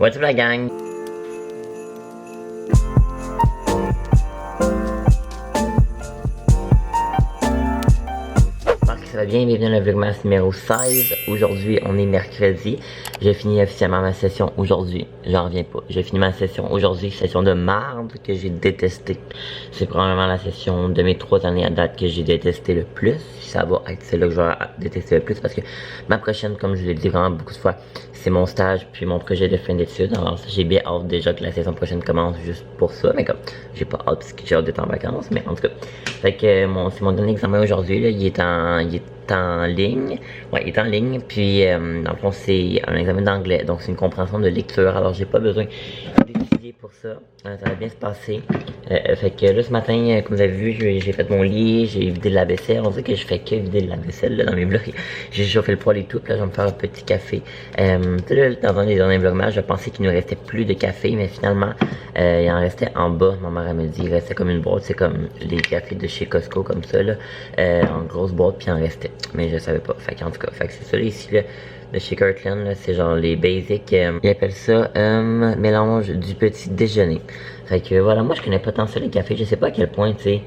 What's up la gang? Ça va bien, bienvenue dans le Vlogmas numéro 16. Aujourd'hui, on est mercredi. J'ai fini officiellement ma session aujourd'hui. J'en reviens pas. J'ai fini ma session aujourd'hui, session de marde que j'ai détesté. C'est probablement la session de mes 3 années à date que j'ai détesté le plus. Ça va être celle-là que je vais détester le plus parce que ma prochaine, comme je l'ai dit vraiment beaucoup de fois, c'est mon stage puis mon projet de fin d'études. Alors j'ai bien hâte déjà que la saison prochaine commence juste pour ça. Mais comme, j'ai pas hâte parce que j'ai hâte d'être en vacances. Mais en tout cas, fait que c'est mon dernier examen aujourd'hui. Il est en ligne. Ouais, il est en ligne. Puis, dans le fond, c'est un examen d'anglais. Donc, c'est une compréhension de lecture. Alors, j'ai pas besoin d'étudier pour ça. Ça va bien se passer. Fait que là, ce matin, comme vous avez vu, j'ai fait mon lit. J'ai vidé de la vaisselle. On dirait que je fais que vider de la vaisselle là, dans mes vlogs. J'ai chauffé le poêle et tout. Puis là, je vais me faire un petit café. Dans un des derniers vlogmas, je pensais qu'il nous restait plus de café. Mais finalement, il en restait en bas. Ma mère, elle me dit, il restait comme une boîte. C'est comme les cafés de chez Costco, comme ça, là. En grosse boîte. Puis il en restait. Mais je savais pas. Fait qu'en tout cas, fait que c'est ça là, ici là, de chez Kirkland, c'est genre les basics. Ils appellent ça mélange du petit déjeuner. Fait que voilà, moi je connais pas tant ça les cafés. Je sais pas à quel point, tu sais,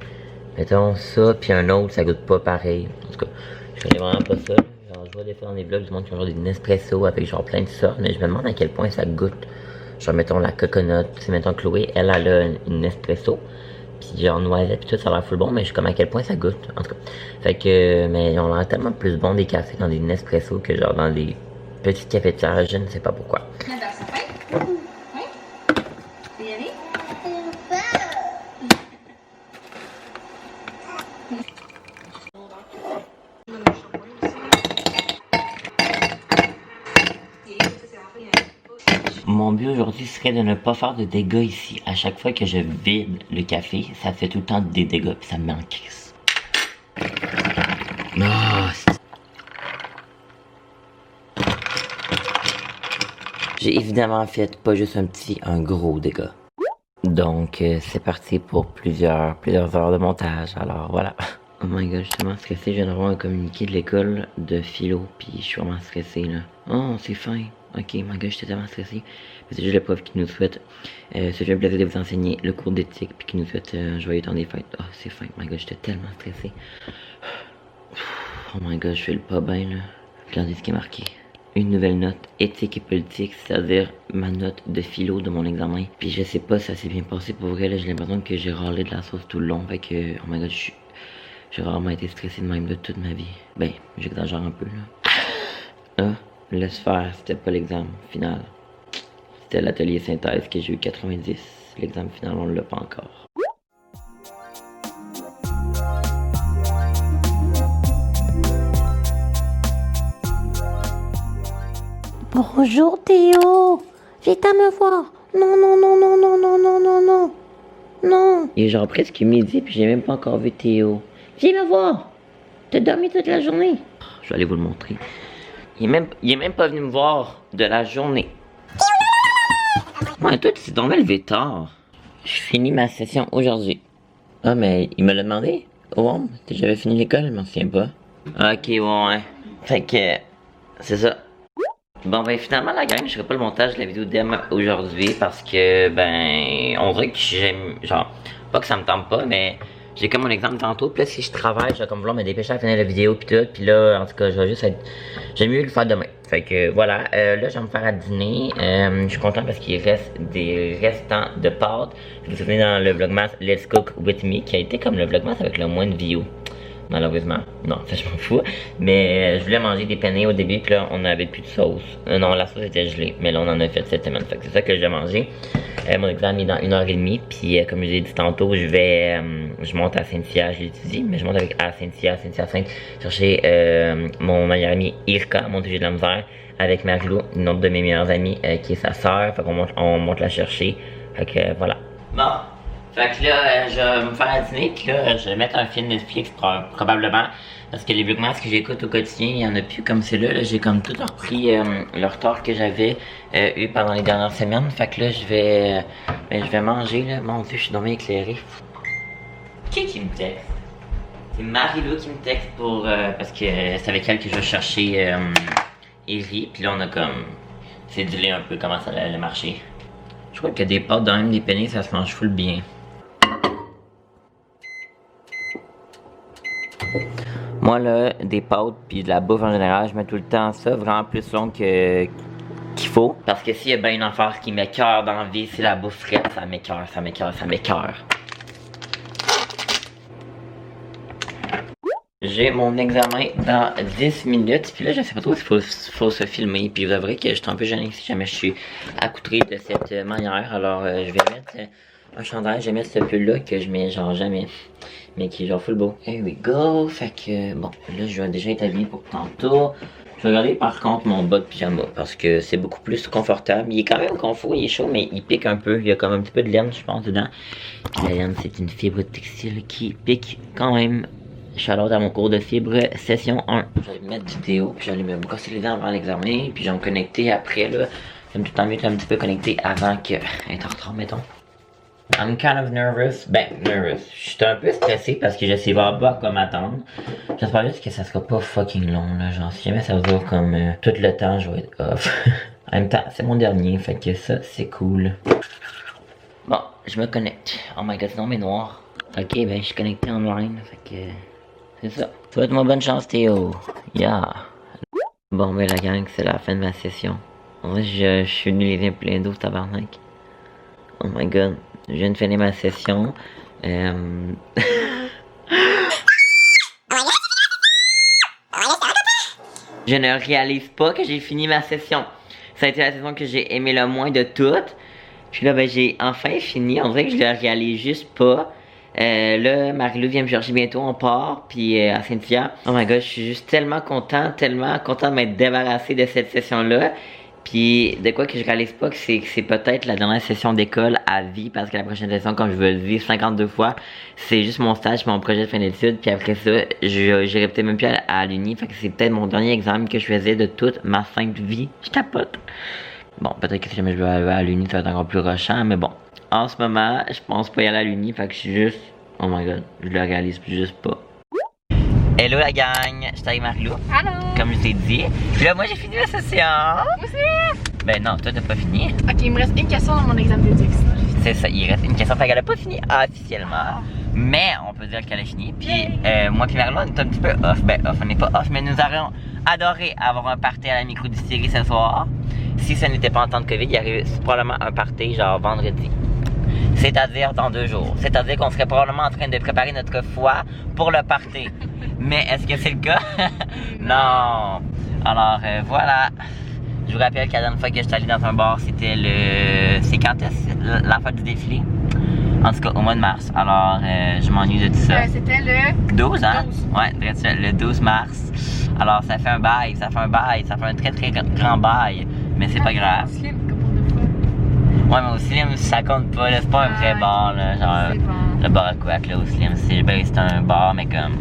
mettons ça puis un autre, ça goûte pas pareil. En tout cas, je connais vraiment pas ça. Genre, je vois des fois dans les blogs du monde qui ont genre des Nespresso avec genre plein de sortes, mais je me demande à quel point ça goûte. Genre mettons la coconut, c'est mettons Chloé, elle a une Nespresso. Pis genre noisette pis tout, ça a l'air full bon, mais je sais comme à quel point ça goûte, en tout cas. Fait que, mais on a l'air tellement plus bon des cafés dans des Nespresso que genre dans des petites cafetières, je ne sais pas pourquoi. J'adore ça, ouais? Oui? Tu veux y aller? Mon but aujourd'hui serait de ne pas faire de dégâts ici. À chaque fois que je vide le café, ça fait tout le temps des dégâts, puis ça me met en crise. J'ai évidemment fait pas juste un gros dégât. Donc c'est parti pour plusieurs heures de montage, alors voilà. Oh my god, je suis tellement stressé, je viens d'avoir un communiqué de l'école de philo, puis je suis vraiment stressé là. Oh, c'est fin. Ok, my god, j'étais tellement stressé. C'est juste le prof qui nous souhaite ce fut un plaisir de vous enseigner le cours d'éthique, puis qui nous souhaite un joyeux temps des fêtes. Oh, c'est fin. My god, j'étais tellement stressé. Oh my god, je fais le pas bien là. Regardez ce qui est marqué. Une nouvelle note, éthique et politique, c'est-à-dire ma note de philo de mon examen. Puis je sais pas si ça s'est bien passé pour vrai, là, j'ai l'impression que j'ai râlé de la sauce tout le long. Fait que, oh my god, j'ai vraiment été stressé de même de toute ma vie. Ben, j'exagère un peu là. Ah, laisse faire, c'était pas l'examen final. C'était l'atelier synthèse que j'ai eu 90. L'examen final, on l'a pas encore. Bonjour Théo, vite à me voir. Non, non, non, non, non, non, non, non, non. Non. Il est genre presque midi puis j'ai même pas encore vu Théo. Viens me voir. T'as dormi toute la journée. Je vais aller vous le montrer. Il est même pas venu me voir de la journée. Ouais, toi tu t'es donc levé tard. Je finis ma session aujourd'hui. Ah mais il me l'a demandé. Oh, j'avais fini l'école, je m'en souviens pas. Ok, ouais. Fait que c'est ça. Bon ben finalement la gang, je ferai pas le montage de la vidéo d'Em aujourd'hui parce que ben on dirait que j'aime, genre, pas que ça me tente pas, mais j'ai comme mon exemple tantôt, puis là si je travaille, je vais comme vouloir me dépêcher à finir la vidéo puis tout, puis là en tout cas je vais juste être, j'aime mieux le faire demain. Fait que voilà, là je vais me faire à dîner, je suis content parce qu'il reste des restants de pâtes. Vous vous souvenez dans le vlogmas Let's Cook With Me qui a été comme le vlogmas avec le moins de views. Malheureusement, non, ça je m'en fous. Mais je voulais manger des penne au début, puis là on n'avait plus de sauce. Non, la sauce était gelée, mais là on en a fait cette semaine. Fait que c'est ça que je vais manger. Mon examen est dans 1h30, puis comme je l'ai dit tantôt, je monte à Saint-Cia, je l'étudie, mais je monte à Saint-Sainte, chercher mon meilleur ami Irka, mon sujet de la misère, avec Marilou, une autre de mes meilleures amies, qui est sa sœur. Fait qu'on monte la chercher. Fait que voilà. Bon. Fait que là, je vais me faire à dîner, puis là, je vais mettre un film Netflix probablement. Parce que les vlogmas que j'écoute au quotidien, il n'y en a plus comme celui-là. Là, j'ai comme tout repris le retard que j'avais eu pendant les dernières semaines. Fait que là, je vais manger, là. Mon Dieu, je suis tombé éclairé. Qui me texte? C'est Marilou qui me texte pour... parce que c'est avec elle que je vais chercher Evie. Puis là, on a comme c'est dilé un peu comment ça allait marcher. Je crois que des pâtes dans même des pennies, ça se mange full bien. Moi là, des pâtes puis de la bouffe en général, je mets tout le temps ça vraiment plus long qu'il faut. Parce que s'il y a bien une affaire qui m'écoeure dans la vie, c'est la bouffe frite, ça m'écoeure, ça m'écoeure, ça m'écoeure. J'ai mon examen dans 10 minutes, puis là je sais pas trop s'il faut se filmer, puis vous avouerez que je suis un peu gêné si jamais je suis accoutré de cette manière, alors je vais mettre un chandail, je vais mettre ce pull là que je mets genre jamais, mais qui est genre full beau. Here we go, fait que bon, là je vais déjà être habillé pour tantôt. Je vais regarder par contre mon bas de pyjama, parce que c'est beaucoup plus confortable, il est quand même confort, il est chaud, mais il pique un peu, il y a comme un petit peu de laine je pense dedans. Puis la laine c'est une fibre textile qui pique quand même. Shout-out à mon cours de fibre session 1. J'allais me mettre du déo, puis j'allais me brosser les dents avant l'examen, puis j'allais me connecter après là. J'aime tout le temps mieux être un petit peu connecté avant qu'être en retard, mettons. I'm kind of nervous. Ben, nervous. Je suis un peu stressé parce que je sais pas à quoi m'attendre. J'espère juste que ça sera pas fucking long là. Genre, si jamais ça dure comme tout le temps, je vais être off. En même temps, c'est mon dernier, fait que ça, c'est cool. Bon, je me connecte. Oh my god, sinon mais noir. Ok, ben je suis connecté online, fait que... C'est ça. Souhaite-moi bonne chance, Théo. Yeah. Bon, ben la gang, c'est la fin de ma session. En vrai, je suis venu les yeux pleins d'eau, tabarnak. Oh my god. Je viens de finir ma session. Je ne réalise pas que j'ai fini ma session. Ça a été la session que j'ai aimé le moins de toutes. Puis là, ben j'ai enfin fini. On dirait que je le réalise juste pas. Là, Marie-Lou vient me chercher bientôt, on part, puis à Cynthia. Oh my god, je suis juste tellement content de m'être débarrassé de cette session-là. Puis de quoi que je réalise pas que c'est peut-être la dernière session d'école à vie, parce que la prochaine session, comme je veux le vivre 52 fois, c'est juste mon stage, mon projet de fin d'études, puis après ça, j'irai peut-être même plus à l'uni, fait que c'est peut-être mon dernier examen que je faisais de toute ma simple vie. Je capote. Bon, peut-être que si jamais je vais aller à l'uni, ça va être encore plus rushant, mais bon. En ce moment, je pense pas y aller à l'uni, fait que je suis juste... Oh my god, je le réalise juste pas. Hello la gang, je suis avec Marie-Lou. Allô? Comme je t'ai dit. Puis là, moi j'ai fini la session. Moi aussi! Ben non, toi t'as pas fini. Ok, il me reste une question dans mon examen d'éthique. C'est ça, il reste une question, fait qu'elle a pas fini officiellement. Mais on peut dire qu'elle a fini. Puis moi puis Marie-Lou, on est un petit peu off. Ben off, on n'est pas off, mais nous aurions adoré avoir un party à la micro-distillerie ce soir. Si ce n'était pas en temps de COVID, il y aurait probablement un party genre vendredi. C'est-à-dire dans 2 jours. C'est-à-dire qu'on serait probablement en train de préparer notre foie pour le party. Mais est-ce que c'est le cas? Non. Alors voilà. Je vous rappelle que la dernière fois que j'étais allé dans un bar, c'était le... C'est quand est-ce? La fête du défilé? En tout cas, au mois de mars. Alors, je m'ennuie de tout ça. C'était le... 12, hein? 12. Ouais, le 12 mars. Alors, ça fait un bail, ça fait un très très grand bail. Mais c'est pas grave. Ouais, mais au Slim, ça compte pas, là, c'est pas un vrai bar, là, genre, bon. Le bar à couac, là, au Slim, c'est un bar, mais comme...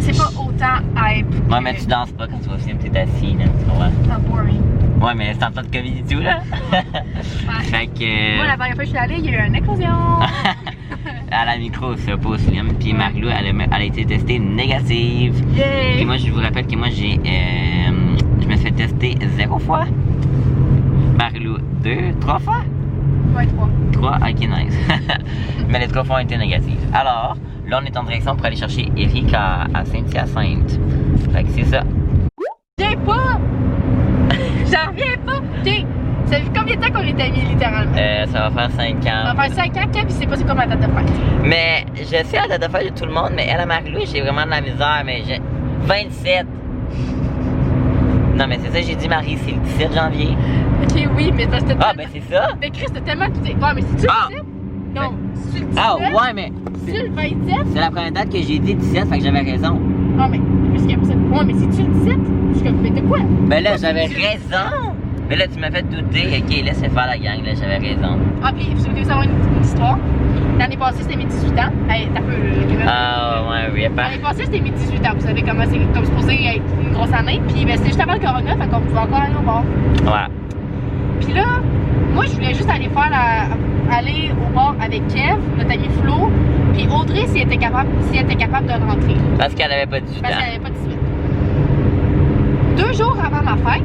C'est pas autant hype. Ouais, mais tu danses pas quand tu vas au Slim, t'es assis, là, tu vois. C'est boring. Ouais, mais c'est en temps de COVID et tout, là. Ouais. Fait que... Moi, la dernière fois que je suis allée, il y a eu une éclosion. À la micro, c'est pas au Slim, puis Marie-Lou, elle a été testée négative. Yay! Puis moi, je vous rappelle que moi, je me suis fait tester 0 fois. Marie-Lou, 2, 3 fois? Ouais, 3. 3, ok, nice. Mais les 3 fois ont été négatifs. Alors, là, on est en direction pour aller chercher Eric à Saint-Hyacinthe. Fait que c'est ça. J'ai pas! J'en reviens pas! Ok, ça fait combien de temps qu'on est amis, littéralement? Ça va faire 5 ans. Ça va faire 5 ans, Kev, il sait pas c'est quoi ma date de fête. Mais je sais la date de fête de tout le monde, mais elle, à Marie-Lou, j'ai vraiment de la misère, mais j'ai 27. Non, mais c'est ça, j'ai dit, Marie, c'est le 17 janvier. Ok, oui, mais parce que Ah, ben c'est ça. Mais Chris, t'as tellement tout. Ouais, mais c'est-tu le 17? Non, c'est-tu le 17? Ah, ouais, mais. C'est-tu le 27? C'est la première date que j'ai dit 17, fait que j'avais raison. Ah, mais jusqu'à ça. Ouais, mais c'est-tu le 17? Je suis comme, mais de quoi? Ben là, j'avais raison. Mais là, tu m'as fait douter. Ok, laissez faire la gang, là, j'avais raison. Ah, puis vous voulez savoir une histoire? L'année passée, c'était mes 18 ans. Hey, t'as peu. Ah, ouais, oui, pas. L'année passée, c'était mes 18 ans. Vous savez comment c'est comme supposé être une grosse année. Puis, ben, c'était juste avant le corona, fait qu'on pouvait encore aller au bar. Ouais. Puis là, moi, je voulais juste aller aller au bar avec Kev, notre ami Flo, puis Audrey, si elle était capable de rentrer. Parce qu'elle avait pas 18 ans. Parce qu'elle avait pas 18. 2 jours avant ma fête,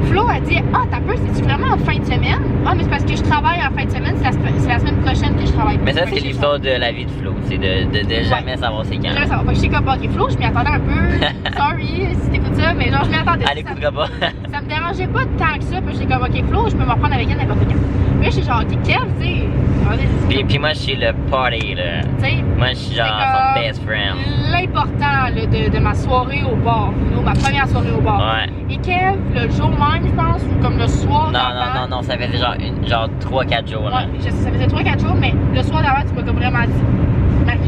Flo a dit, ah, t'as peur, c'est-tu vraiment en fin de semaine? Ah, mais c'est parce que je travaille en fin de semaine, c'est la semaine prochaine que je travaille. Mais ça, c'est l'histoire de la vie de Flo. C'est de jamais savoir c'est quand. Jamais savoir. Fait que j'étais comme, ok, Flo, je m'y attendais un peu. Sorry si t'écoutes ça, mais genre, je m'y attendais. Elle écoutera pas. Ça me dérangeait pas tant que ça, puis j'étais comme, ok, Flo, je peux m'en prendre avec elle n'importe quand. Mais j'étais genre, ok, Kev, tu sais. Puis moi, je suis le party, là. T'sais, Moi, je suis genre son best friend. l'important là, de ma soirée au bar, ma première soirée au bar. Ouais. Et Kev, le jour même, je pense, ou comme le soir Non, ça faisait genre 3-4 jours, là. Ouais, je sais, ça faisait 3-4 jours, mais le soir d'avant, tu m'as comme vraiment dit, Marie,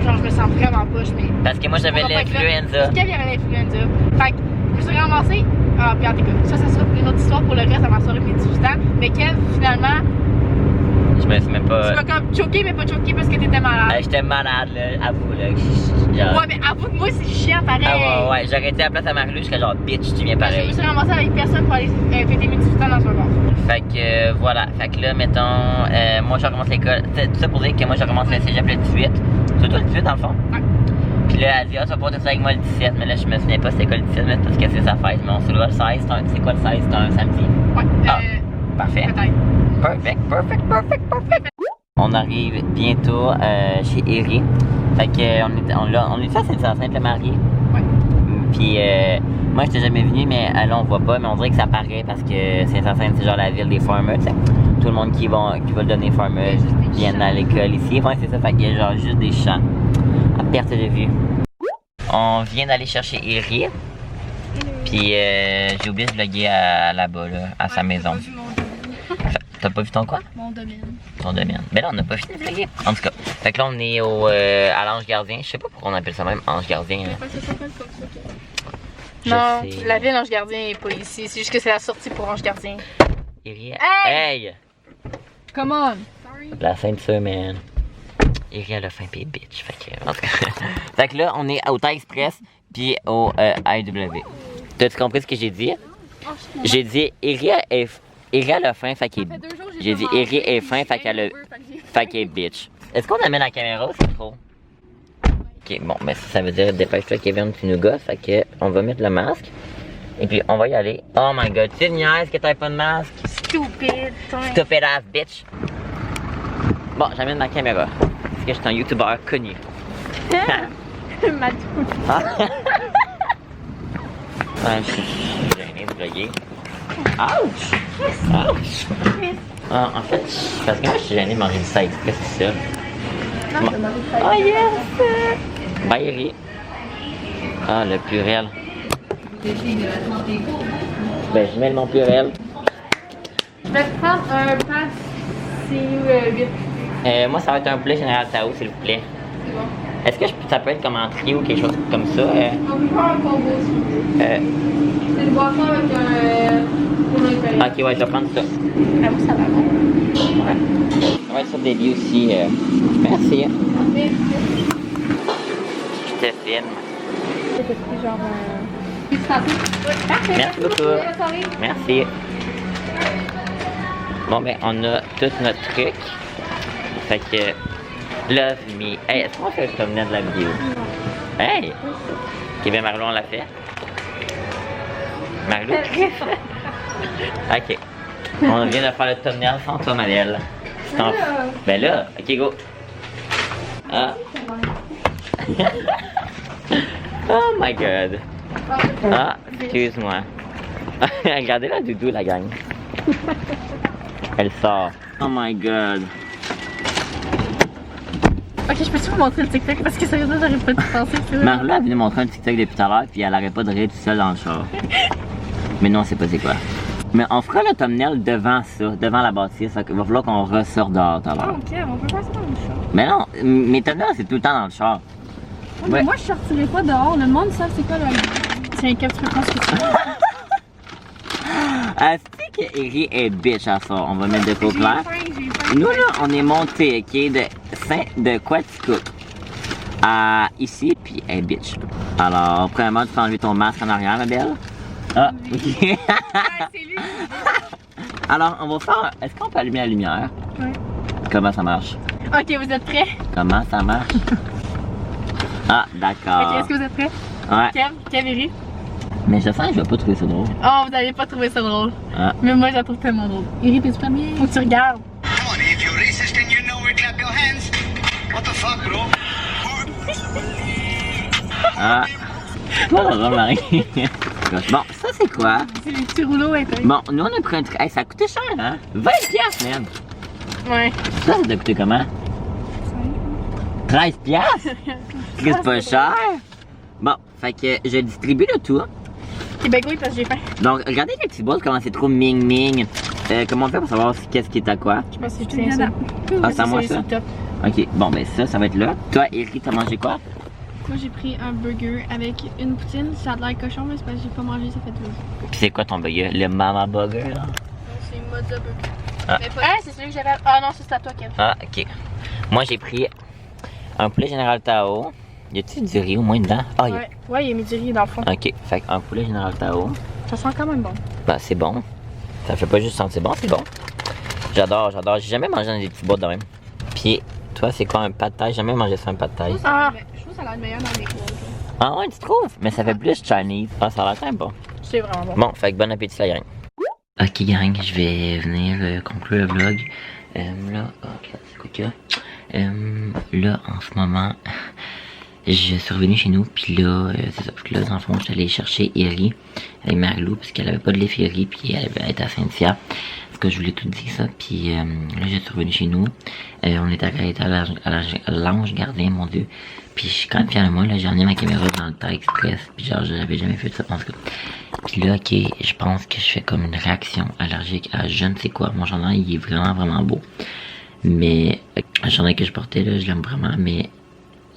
genre, je me sens vraiment poche, mais... Parce que moi, j'avais l'influenza. Kev, il avait l'influenza. Fait que, je me suis ramassée, puis en tout cas, ça sera une autre histoire pour le reste de ma soirée de mes 18 ans, mais Kev, finalement... Je me suis même pas... Tu m'as comme choqué, mais pas choqué parce que t'étais malade. J'étais malade, là, avoue, là. Genre... Ouais, mais avoue que moi, c'est chiant, pareil. Ah ouais, j'aurais été à la place à Marie-Lou, je serais genre, bitch, tu viens Je pareil. me suis ramassée avec personne pour aller fêter mes 18 ans dans un bar. Fait que voilà, fait que là, mettons, moi je recommence l'école. Tout ça pour dire que moi je recommence le cégep le 18. C'est toi le 18 dans le fond? Ouais. Puis là, elle dit, ah, tu vas pas être avec moi le 17, mais là, je me souviens pas c'était quoi le 17, mais parce que c'est sa fête. Mais on se le 16, c'est quoi le 16? C'est un samedi? Ouais, Ah, parfait. peut-être. Perfect. On arrive bientôt chez Eri. Fait que on est à Saint-Hyacinthe, le marié. Ouais. Puis moi, j'étais jamais venu, mais là, on voit pas, mais on dirait que ça paraît parce que Saint-Hyacinthe, c'est genre la ville des farmers, tu sais. Tout le monde qui va donner farmers viennent à l'école ici. Ouais, c'est ça, fait qu'il y a genre juste des champs à perte de vue. On vient d'aller chercher Eri. Puis j'ai oublié de vlogger là-bas, là, à sa maison. T'as pas vu ton quoi? Mon domaine. Ton domaine. Ben là, on n'a pas fini de vlogger. En tout cas, fait que là, on est à l'ange gardien. Je sais pas pourquoi on appelle ça même ange gardien. Hein. Ça s'appelle comme ça. Je Non, sais. la ville Ange Gardien est pas ici. C'est juste que c'est la sortie pour Ange Gardien. Eri, Hey! hey! Come on! La ceinture, man. Eri, elle a faim pis bitch. Fait que, en tout cas. Fait que là, on est au Thai Express puis au AEW. T'as-tu compris ce que j'ai dit? J'ai dit, Eri a faim, fait qu'elle est... J'ai dit, Eri est faim, fait qu'elle est bitch. Est-ce qu'on amène la caméra ou c'est trop? Ok, bon, mais ça veut dire dépêche-toi Kevin, tu nous gosses, fait que on va mettre le masque. Et puis on va y aller. Oh my god, tu niaises que t'as pas de masque? Stupide, Stupid ass bitch. Bon, j'amène ma caméra. Parce que je suis un youtubeur connu. Madou. Ouais, je suis gêné de vlogger. Ouch! Ouch! Ah, en fait, parce que moi je suis gêné de manger du side. Qu'est-ce que c'est ça? Oh yes! Bye Eri. Ah, le pluriel. Ben, je mets mon pluriel. Je vais te prendre un passi 8. Moi, ça va être un poulet général Tao, s'il vous plaît. C'est bon. Est-ce que ça peut être comme en trio ou quelque chose comme ça? On peut faire un combo aussi. C'est une boisson avec un Ok, ouais, je vais prendre ça. Avoue, ça va bon. Ouais. Ça va être sur des lits aussi. Merci. Je te filme. C'était genre un... Merci beaucoup. Merci. Bon, ben, on a tout notre truc. Fait que, love me. Hey, est-ce qu'on fait le thumbnail de la vidéo? Hey! Ok, ben, Marlon, on l'a fait. Marlon? Ok. On vient de faire le thumbnail sans toi, Marielle. Ben là, ok, go. Ah. Oh my god. Ah, excuse-moi. Regardez la doudou, la gang. Elle sort. Oh my god. Ok, je peux-tu vous montrer le TikTok parce que sérieusement, j'arrive pas de penser que ça. Marla est venue montrer un TikTok depuis tout à l'heure, puis elle arrête pas de rire tout seul dans le char. Mais non, c'est pas c'est quoi. Mais on fera le thumbnail devant ça, devant la bâtisse. Il va falloir qu'on ressort dehors tout à l'heure. Ok, on peut faire ça dans le char. Mais non, mes thumbnails, c'est tout le temps dans le char. Ouais, mais moi, je sortirai pas dehors. Le monde sait c'est quoi la... Tiens, Kev, tu peux prendre ce que tu veux. Est-ce que Eri est bitch à ça? On va mettre de quoi clair. J'ai faim. Nous, là, on est monté, ok, de Quaticook à ici, puis elle est bitch. Alors, premièrement, tu peux enlever ton masque en arrière, ma belle. Ah, ok. Ouais, c'est lui. Alors, on va faire... Est-ce qu'on peut allumer la lumière? Ouais. Comment ça marche? Ok, vous êtes prêts? Comment ça marche? Ah, Ok, d'accord. est-ce que vous êtes prêts? Ouais. Kev, Eri. Mais je sens que je vais pas trouver ça drôle. Oh, vous allez pas trouver ça drôle. Ah. Mais moi, je la trouve tellement drôle. Iri, t'es premier? Faut que tu regardes. Come on, if you're racist and you know it, clap your hands. What the fuck, bro? Ah. Pas drôle, Marie. Bon, ça c'est quoi? C'est les petits rouleaux intérieurs. Bon, nous on a pris un truc. Hey, ça a coûté cher, hein? 20$, man! Ouais. Ça a coûté comment? 13$? C'est pas cher? Bon, fait que je distribue le tout. Québec, oui, parce que j'ai faim. Donc, regardez les petits boîtes, comment c'est trop ming-ming. Comment on fait pour savoir qu'est-ce qui est à quoi? Je pense que je tiens ça. Ah, c'est à moi ça? Top. Ok, bon, ben ça va être là. Toi, Eric, t'as mangé quoi? Moi j'ai pris un burger avec une poutine, ça a l'air cochon mais c'est parce que j'ai pas mangé, ça fait 2 jours. Puis c'est quoi ton burger? Le Mama Burger, là? C'est Mozza Burger. Ah. Mais pas Ah, c'est celui que j'avais. Ah non, c'est à toi, Kev. Ah, ok. Moi, j'ai pris un poulet Général Tao. Y a-tu du riz au moins dedans? Ah, Ouais. Ouais, il y a mis du riz dans le fond. Ok, fait un poulet Général Tao. Ça sent quand même bon. Ben, c'est bon. Ça fait pas juste sentir bon, c'est bon. J'adore. J'ai jamais mangé dans des petits boîtes de même. Puis, toi, c'est quoi un pad thai? J'ai jamais mangé ça, un pad thai. Ah. Je trouve que ça a l'air meilleur dans les cours. Ah ouais, tu trouves? Mais ça fait plus Chinese. Ah, ça a l'air quand même bon. C'est vraiment bon. Bon, fait que bon appétit, la gang. Ok, gang, je vais venir conclure le vlog. Là, ok, c'est quoi qu'il y a? Là, en ce moment, je suis revenu chez nous, puis là, c'est ça. Puis là, dans le fond, je suis allé chercher Eri avec Marie-Lou, parce qu'elle avait pas de lait Eri, puis elle était à Saint-Fia. Parce que je voulais tout dire ça, puis là, je suis revenu chez nous. On est allé à l'Ange Gardien, mon Dieu. Puis je suis quand même fier de moi, là, j'ai emmené ma caméra dans le Thai Express, puis genre, j'avais jamais fait ça, en tout cas. Puis là, ok, je pense que je fais comme une réaction allergique à je ne sais quoi. Mon chandail, il est vraiment beau. Mais le chandail que je portais, là, je l'aime vraiment, mais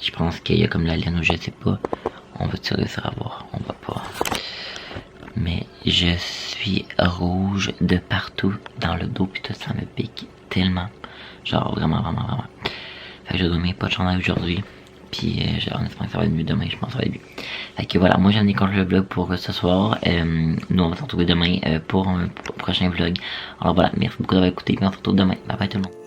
je pense qu'il y a comme la laine ou je sais pas. On va tirer ça à voir, on va pas. Mais je suis rouge de partout dans le dos, puis tout ça me pique tellement. Genre, vraiment. Fait que je dois dormir pas de chandail aujourd'hui. Puis en espérant que ça va être mieux demain, je pense que ça va être mieux. Fait que voilà, moi j'en ai conclu le vlog pour ce soir. Nous on va se retrouver demain pour un prochain vlog. Alors voilà, merci beaucoup d'avoir écouté, puis on se retrouve demain. Bye bye tout le monde.